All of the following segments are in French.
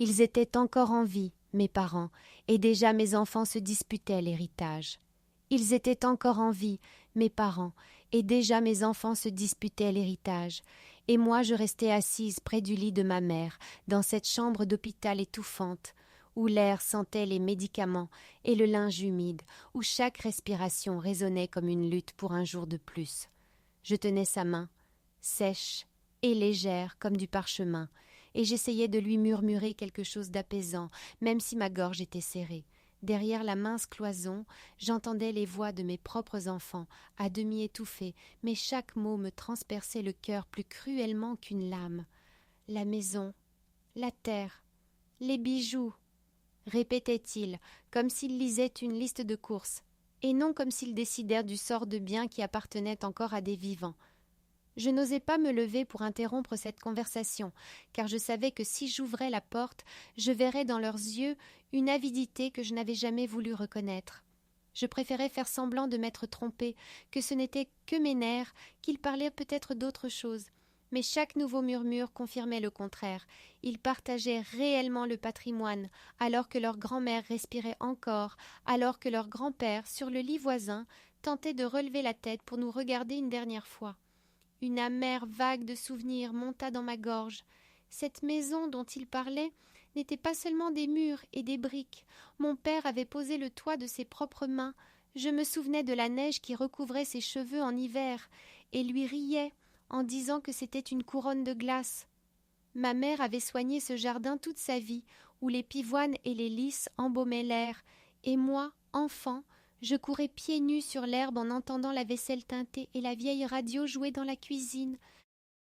Ils étaient encore en vie, mes parents, et déjà mes enfants se disputaient l'héritage. Ils étaient encore en vie, mes parents, et déjà mes enfants se disputaient l'héritage, et moi je restais assise près du lit de ma mère, dans cette chambre d'hôpital étouffante, où l'air sentait les médicaments et le linge humide, où chaque respiration résonnait comme une lutte pour un jour de plus. Je tenais sa main, sèche et légère comme du parchemin, et j'essayais de lui murmurer quelque chose d'apaisant, même si ma gorge était serrée. Derrière la mince cloison, j'entendais les voix de mes propres enfants, à demi étouffées, mais chaque mot me transperçait le cœur plus cruellement qu'une lame. La maison, la terre, les bijoux, répétait-il, comme s'il lisait une liste de courses, et non comme s'il décidait du sort de biens qui appartenait encore à des vivants. Je n'osais pas me lever pour interrompre cette conversation, car je savais que si j'ouvrais la porte, je verrais dans leurs yeux une avidité que je n'avais jamais voulu reconnaître. Je préférais faire semblant de m'être trompée, que ce n'était que mes nerfs, qu'ils parlaient peut-être d'autre chose. Mais chaque nouveau murmure confirmait le contraire. Ils partageaient réellement le patrimoine, alors que leur grand-mère respirait encore, alors que leur grand-père, sur le lit voisin, tentait de relever la tête pour nous regarder une dernière fois. Une amère vague de souvenirs monta dans ma gorge. Cette maison dont il parlait n'était pas seulement des murs et des briques. Mon père avait posé le toit de ses propres mains. Je me souvenais de la neige qui recouvrait ses cheveux en hiver, et lui riais en disant que c'était une couronne de glace. Ma mère avait soigné ce jardin toute sa vie, où les pivoines et les lys embaumaient l'air, et moi, enfant, je courais pieds nus sur l'herbe en entendant la vaisselle teintée et la vieille radio jouer dans la cuisine.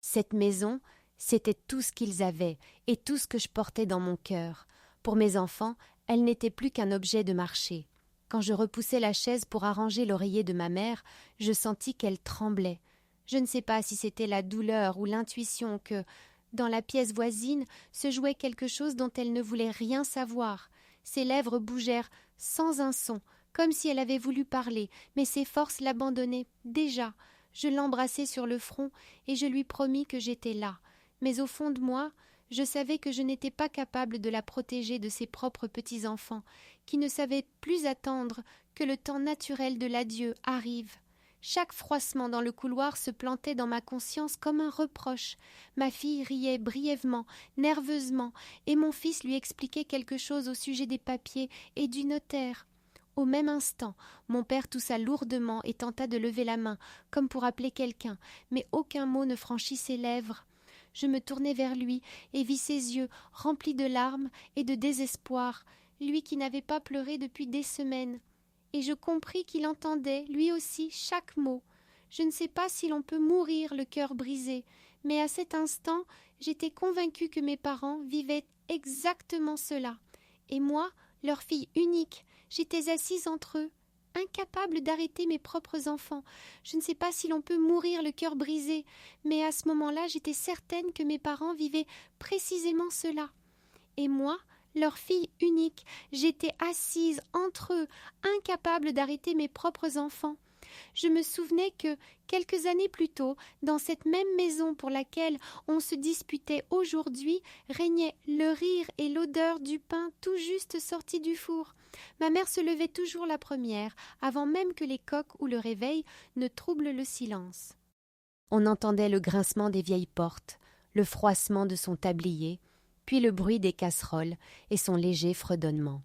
Cette maison, c'était tout ce qu'ils avaient et tout ce que je portais dans mon cœur. Pour mes enfants, elle n'était plus qu'un objet de marché. Quand je repoussai la chaise pour arranger l'oreiller de ma mère, je sentis qu'elle tremblait. Je ne sais pas si c'était la douleur ou l'intuition que, dans la pièce voisine, se jouait quelque chose dont elle ne voulait rien savoir. Ses lèvres bougèrent sans un son, comme si elle avait voulu parler, mais ses forces l'abandonnaient déjà. Je l'embrassai sur le front et je lui promis que j'étais là. Mais au fond de moi, je savais que je n'étais pas capable de la protéger de ses propres petits-enfants, qui ne savaient plus attendre que le temps naturel de l'adieu arrive. Chaque froissement dans le couloir se plantait dans ma conscience comme un reproche. Ma fille riait brièvement, nerveusement, et mon fils lui expliquait quelque chose au sujet des papiers et du notaire. Au même instant, mon père toussa lourdement et tenta de lever la main, comme pour appeler quelqu'un, mais aucun mot ne franchit ses lèvres. Je me tournai vers lui et vis ses yeux remplis de larmes et de désespoir, lui qui n'avait pas pleuré depuis des semaines. Et je compris qu'il entendait, lui aussi, chaque mot. Je ne sais pas si l'on peut mourir le cœur brisé, mais à cet instant, j'étais convaincue que mes parents vivaient exactement cela. Et moi, leur fille unique, j'étais assise entre eux, incapable d'arrêter mes propres enfants. Je ne sais pas si l'on peut mourir le cœur brisé, mais à ce moment-là, j'étais certaine que mes parents vivaient précisément cela. Et moi, leur fille unique, j'étais assise entre eux, incapable d'arrêter mes propres enfants. Je me souvenais que, quelques années plus tôt, dans cette même maison pour laquelle on se disputait aujourd'hui, régnait le rire et l'odeur du pain tout juste sorti du four. Ma mère se levait toujours la première, avant même que les coqs ou le réveil ne troublent le silence. On entendait le grincement des vieilles portes, le froissement de son tablier, puis le bruit des casseroles et son léger fredonnement.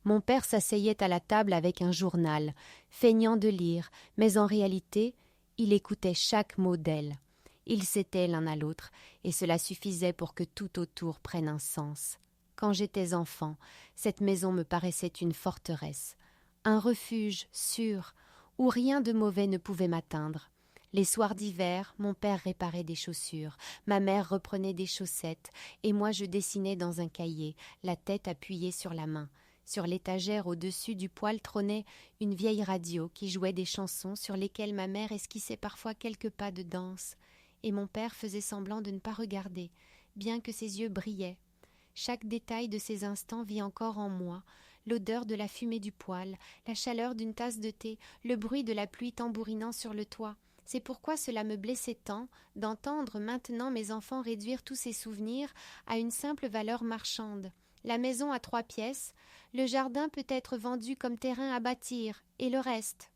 Mon père s'asseyait à la table avec un journal, feignant de lire, mais en réalité, il écoutait chaque mot d'elle. Ils s'étaient l'un à l'autre, et cela suffisait pour que tout autour prenne un sens. Quand j'étais enfant, cette maison me paraissait une forteresse, un refuge sûr, où rien de mauvais ne pouvait m'atteindre. Les soirs d'hiver, mon père réparait des chaussures, ma mère reprenait des chaussettes, et moi je dessinais dans un cahier, la tête appuyée sur la main. Sur l'étagère au-dessus du poêle trônait une vieille radio qui jouait des chansons sur lesquelles ma mère esquissait parfois quelques pas de danse, et mon père faisait semblant de ne pas regarder, bien que ses yeux brillaient. Chaque détail de ces instants vit encore en moi, l'odeur de la fumée du poêle, la chaleur d'une tasse de thé, le bruit de la pluie tambourinant sur le toit. C'est pourquoi cela me blessait tant d'entendre maintenant mes enfants réduire tous ces souvenirs à une simple valeur marchande. La maison a 3 pièces, le jardin peut être vendu comme terrain à bâtir, et le reste.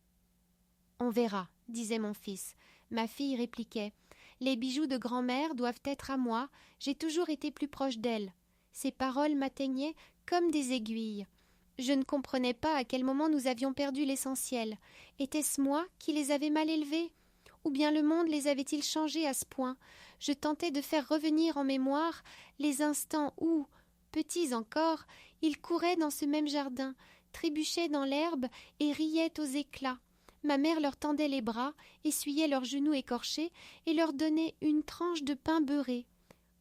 On verra, disait mon fils. Ma fille répliquait. Les bijoux de grand-mère doivent être à moi, j'ai toujours été plus proche d'elle. Ces paroles m'atteignaient comme des aiguilles. Je ne comprenais pas à quel moment nous avions perdu l'essentiel. Était-ce moi qui les avais mal élevés? Ou bien le monde les avait-il changés à ce point? Je tentais de faire revenir en mémoire les instants où, petits encore, ils couraient dans ce même jardin, trébuchaient dans l'herbe et riaient aux éclats. Ma mère leur tendait les bras, essuyait leurs genoux écorchés et leur donnait une tranche de pain beurré.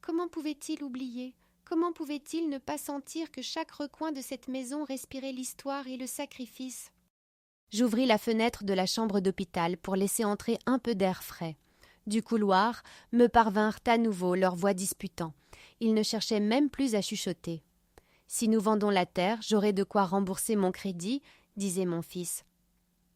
Comment pouvait-il oublier? Comment pouvait-il ne pas sentir que chaque recoin de cette maison respirait l'histoire et le sacrifice? J'ouvris la fenêtre de la chambre d'hôpital pour laisser entrer un peu d'air frais. Du couloir me parvinrent à nouveau leurs voix disputant. Ils ne cherchaient même plus à chuchoter. « Si nous vendons la terre, j'aurai de quoi rembourser mon crédit, » disait mon fils.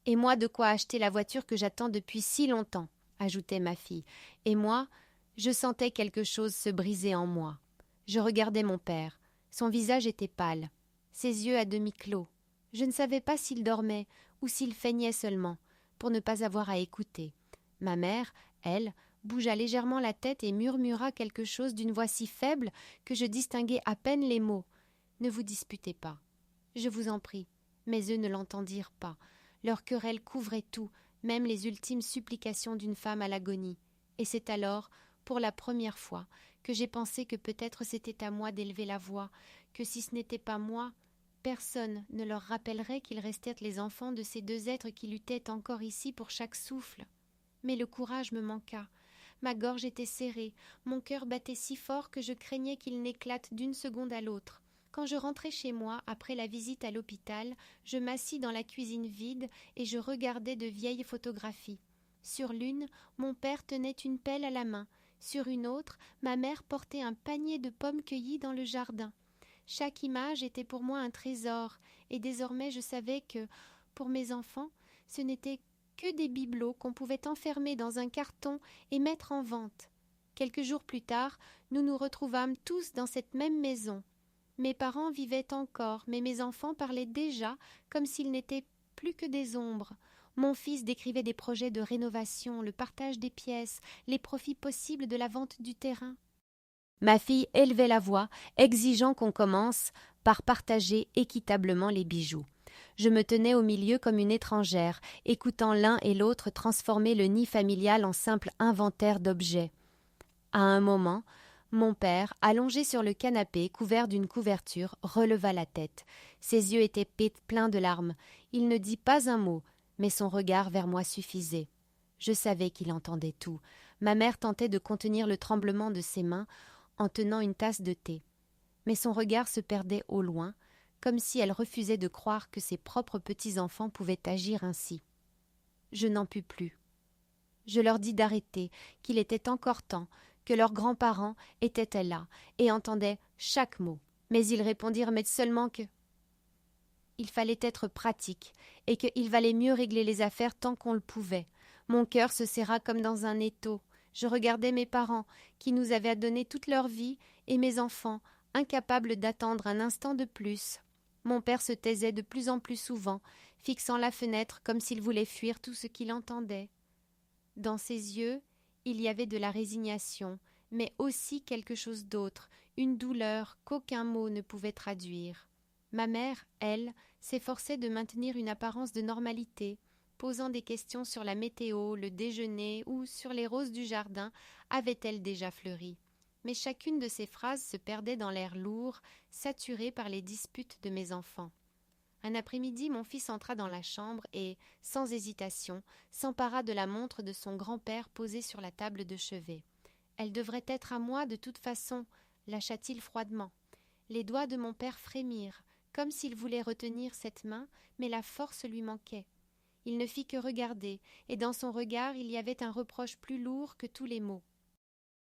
« Et moi de quoi acheter la voiture que j'attends depuis si longtemps, » ajoutait ma fille. Et moi, je sentais quelque chose se briser en moi. Je regardais mon père. Son visage était pâle, ses yeux à demi clos. Je ne savais pas s'il dormait ou s'il feignait seulement, pour ne pas avoir à écouter. Ma mère, elle, bougea légèrement la tête et murmura quelque chose d'une voix si faible que je distinguai à peine les mots. « Ne vous disputez pas. » Je vous en prie. Mais eux ne l'entendirent pas. Leur querelle couvrait tout, même les ultimes supplications d'une femme à l'agonie. Et c'est alors, pour la première fois, que j'ai pensé que peut-être c'était à moi d'élever la voix, que si ce n'était pas moi, personne ne leur rappellerait qu'ils restaient les enfants de ces 2 êtres qui luttaient encore ici pour chaque souffle. Mais le courage me manqua. Ma gorge était serrée, mon cœur battait si fort que je craignais qu'il n'éclate d'une seconde à l'autre. Quand je rentrai chez moi, après la visite à l'hôpital, je m'assis dans la cuisine vide et je regardais de vieilles photographies. Sur l'une, mon père tenait une pelle à la main. Sur une autre, ma mère portait un panier de pommes cueillies dans le jardin. Chaque image était pour moi un trésor, et désormais je savais que, pour mes enfants, ce n'était que des bibelots qu'on pouvait enfermer dans un carton et mettre en vente. Quelques jours plus tard, nous nous retrouvâmes tous dans cette même maison. Mes parents vivaient encore, mais mes enfants parlaient déjà comme s'ils n'étaient plus que des ombres. Mon fils décrivait des projets de rénovation, le partage des pièces, les profits possibles de la vente du terrain. Ma fille élevait la voix, exigeant qu'on commence par partager équitablement les bijoux. Je me tenais au milieu comme une étrangère, écoutant l'un et l'autre transformer le nid familial en simple inventaire d'objets. À un moment, mon père, allongé sur le canapé, couvert d'une couverture, releva la tête. Ses yeux étaient pleins de larmes. Il ne dit pas un mot, mais son regard vers moi suffisait. Je savais qu'il entendait tout. Ma mère tentait de contenir le tremblement de ses mains en tenant une tasse de thé. Mais son regard se perdait au loin, comme si elle refusait de croire que ses propres petits-enfants pouvaient agir ainsi. Je n'en pus plus. Je leur dis d'arrêter, qu'il était encore temps, que leurs grands-parents étaient là et entendaient chaque mot. Mais ils répondirent seulement que il fallait être pratique et qu'il valait mieux régler les affaires tant qu'on le pouvait. Mon cœur se serra comme dans un étau. Je regardais mes parents, qui nous avaient donné toute leur vie, et mes enfants, incapables d'attendre un instant de plus. Mon père se taisait de plus en plus souvent, fixant la fenêtre comme s'il voulait fuir tout ce qu'il entendait. Dans ses yeux, il y avait de la résignation, mais aussi quelque chose d'autre, une douleur qu'aucun mot ne pouvait traduire. Ma mère, elle, s'efforçait de maintenir une apparence de normalité, posant des questions sur la météo, le déjeuner ou sur les roses du jardin, avait-elle déjà fleuri. Mais chacune de ces phrases se perdait dans l'air lourd, saturé par les disputes de mes enfants. Un après-midi, mon fils entra dans la chambre et, sans hésitation, s'empara de la montre de son grand-père posée sur la table de chevet. « Elle devrait être à moi de toute façon », lâcha-t-il froidement. Les doigts de mon père frémirent, comme s'il voulait retenir cette main, mais la force lui manquait. Il ne fit que regarder, et dans son regard il y avait un reproche plus lourd que tous les mots.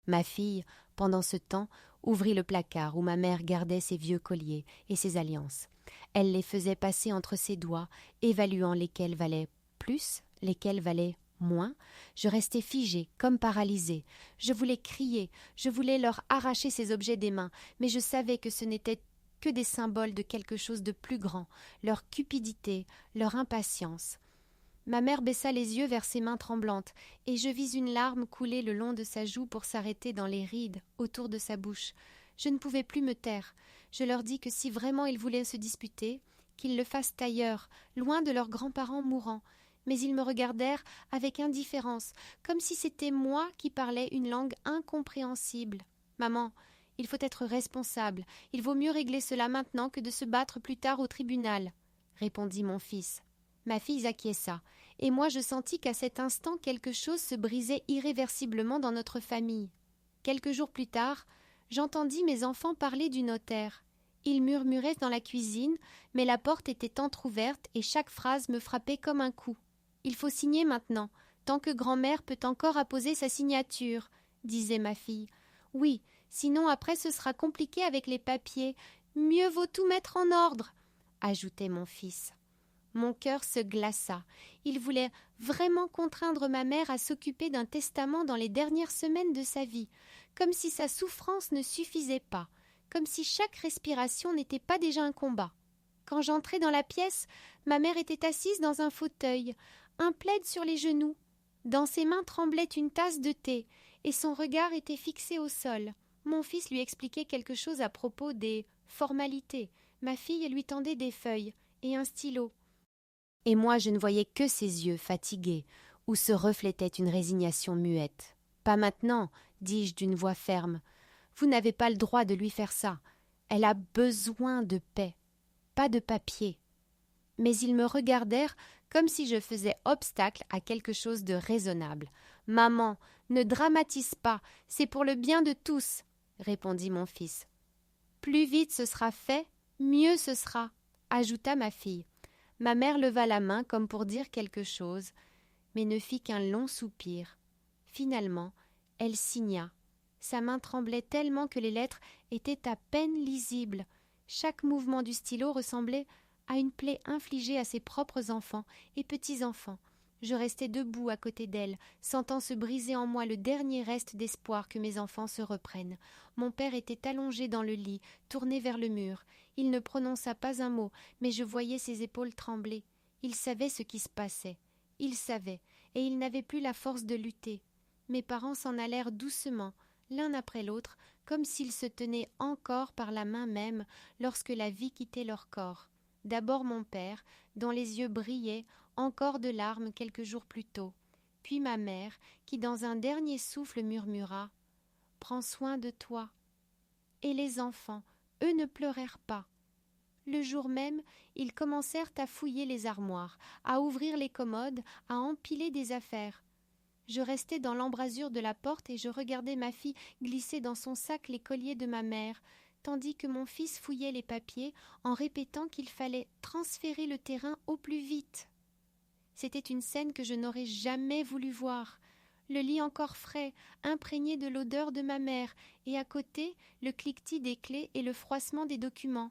Ma fille, pendant ce temps, ouvrit le placard où ma mère gardait ses vieux colliers et ses alliances. Elle les faisait passer entre ses doigts, évaluant lesquels valaient plus, lesquels valaient Moi, je restais figée, comme paralysée. Je voulais crier, je voulais leur arracher ces objets des mains, mais je savais que ce n'étaient que des symboles de quelque chose de plus grand, leur cupidité, leur impatience. Ma mère baissa les yeux vers ses mains tremblantes, et je vis une larme couler le long de sa joue pour s'arrêter dans les rides autour de sa bouche. Je ne pouvais plus me taire. Je leur dis que si vraiment ils voulaient se disputer, qu'ils le fassent ailleurs, loin de leurs grands-parents mourants. Mais ils me regardèrent avec indifférence, comme si c'était moi qui parlais une langue incompréhensible. « Maman, il faut être responsable. Il vaut mieux régler cela maintenant que de se battre plus tard au tribunal, » répondit mon fils. Ma fille acquiesça, et moi je sentis qu'à cet instant quelque chose se brisait irréversiblement dans notre famille. Quelques jours plus tard, j'entendis mes enfants parler du notaire. Ils murmuraient dans la cuisine, mais la porte était entr'ouverte et chaque phrase me frappait comme un coup. « Il faut signer maintenant, tant que grand-mère peut encore apposer sa signature, » disait ma fille. « Oui, sinon après ce sera compliqué avec les papiers. Mieux vaut tout mettre en ordre, » ajoutait mon fils. Mon cœur se glaça. Il voulait vraiment contraindre ma mère à s'occuper d'un testament dans les dernières semaines de sa vie, comme si sa souffrance ne suffisait pas, comme si chaque respiration n'était pas déjà un combat. Quand j'entrai dans la pièce, ma mère était assise dans un fauteuil, un plaid sur les genoux. Dans ses mains tremblait une tasse de thé, et son regard était fixé au sol. Mon fils lui expliquait quelque chose à propos des formalités. Ma fille lui tendait des feuilles et un stylo. Et moi je ne voyais que ses yeux fatigués, où se reflétait une résignation muette. « Pas maintenant, » dis-je d'une voix ferme. « Vous n'avez pas le droit de lui faire ça. Elle a besoin de paix, pas de papier. » Mais ils me regardèrent comme si je faisais obstacle à quelque chose de raisonnable. « Maman, ne dramatise pas, c'est pour le bien de tous, » répondit mon fils. « Plus vite ce sera fait, mieux ce sera, » ajouta ma fille. Ma mère leva la main comme pour dire quelque chose, mais ne fit qu'un long soupir. Finalement, elle signa. Sa main tremblait tellement que les lettres étaient à peine lisibles. Chaque mouvement du stylo ressemblait à une plaie infligée à ses propres enfants et petits-enfants. Je restai debout à côté d'elle, sentant se briser en moi le dernier reste d'espoir que mes enfants se reprennent. Mon père était allongé dans le lit, tourné vers le mur. Il ne prononça pas un mot, mais je voyais ses épaules trembler. Il savait ce qui se passait. Il savait, et il n'avait plus la force de lutter. Mes parents s'en allèrent doucement, l'un après l'autre, comme s'ils se tenaient encore par la main même lorsque la vie quittait leur corps. D'abord mon père, dont les yeux brillaient, encore de larmes quelques jours plus tôt, puis ma mère, qui dans un dernier souffle murmura « Prends soin de toi ». Et les enfants, eux ne pleurèrent pas. Le jour même, ils commencèrent à fouiller les armoires, à ouvrir les commodes, à empiler des affaires. Je restais dans l'embrasure de la porte et je regardais ma fille glisser dans son sac les colliers de ma mère, tandis que mon fils fouillait les papiers en répétant qu'il fallait transférer le terrain au plus vite. C'était une scène que je n'aurais jamais voulu voir. Le lit encore frais, imprégné de l'odeur de ma mère, et à côté, le cliquetis des clés et le froissement des documents.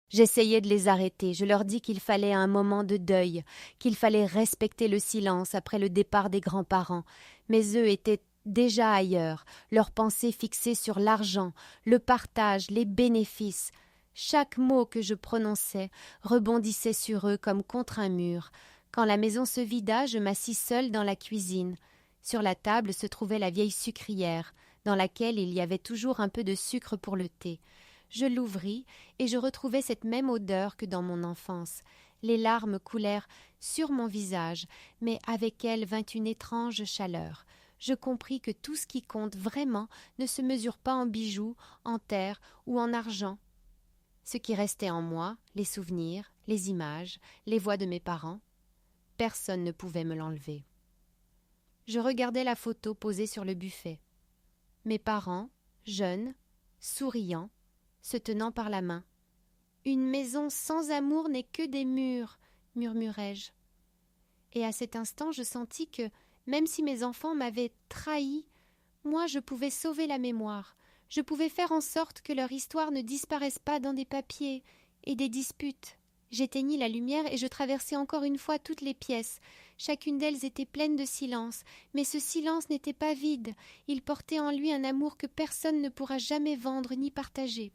J'essayais de les arrêter, je leur dis qu'il fallait un moment de deuil, qu'il fallait respecter le silence après le départ des grands-parents, mais eux étaient déjà ailleurs, leurs pensées fixées sur l'argent, le partage, les bénéfices. Chaque mot que je prononçais rebondissait sur eux comme contre un mur. Quand la maison se vida, je m'assis seule dans la cuisine. Sur la table se trouvait la vieille sucrière, dans laquelle il y avait toujours un peu de sucre pour le thé. Je l'ouvris et je retrouvai cette même odeur que dans mon enfance. Les larmes coulèrent sur mon visage, mais avec elles vint une étrange chaleur. Je compris que tout ce qui compte vraiment ne se mesure pas en bijoux, en terre ou en argent. Ce qui restait en moi, les souvenirs, les images, les voix de mes parents, personne ne pouvait me l'enlever. Je regardais la photo posée sur le buffet. Mes parents, jeunes, souriants, se tenant par la main. « Une maison sans amour n'est que des murs », murmurai-je. Et à cet instant, je sentis que, même si mes enfants m'avaient trahi, moi je pouvais sauver la mémoire. Je pouvais faire en sorte que leur histoire ne disparaisse pas dans des papiers et des disputes. J'éteignis la lumière et je traversai encore une fois toutes les pièces. Chacune d'elles était pleine de silence, mais ce silence n'était pas vide. Il portait en lui un amour que personne ne pourra jamais vendre ni partager.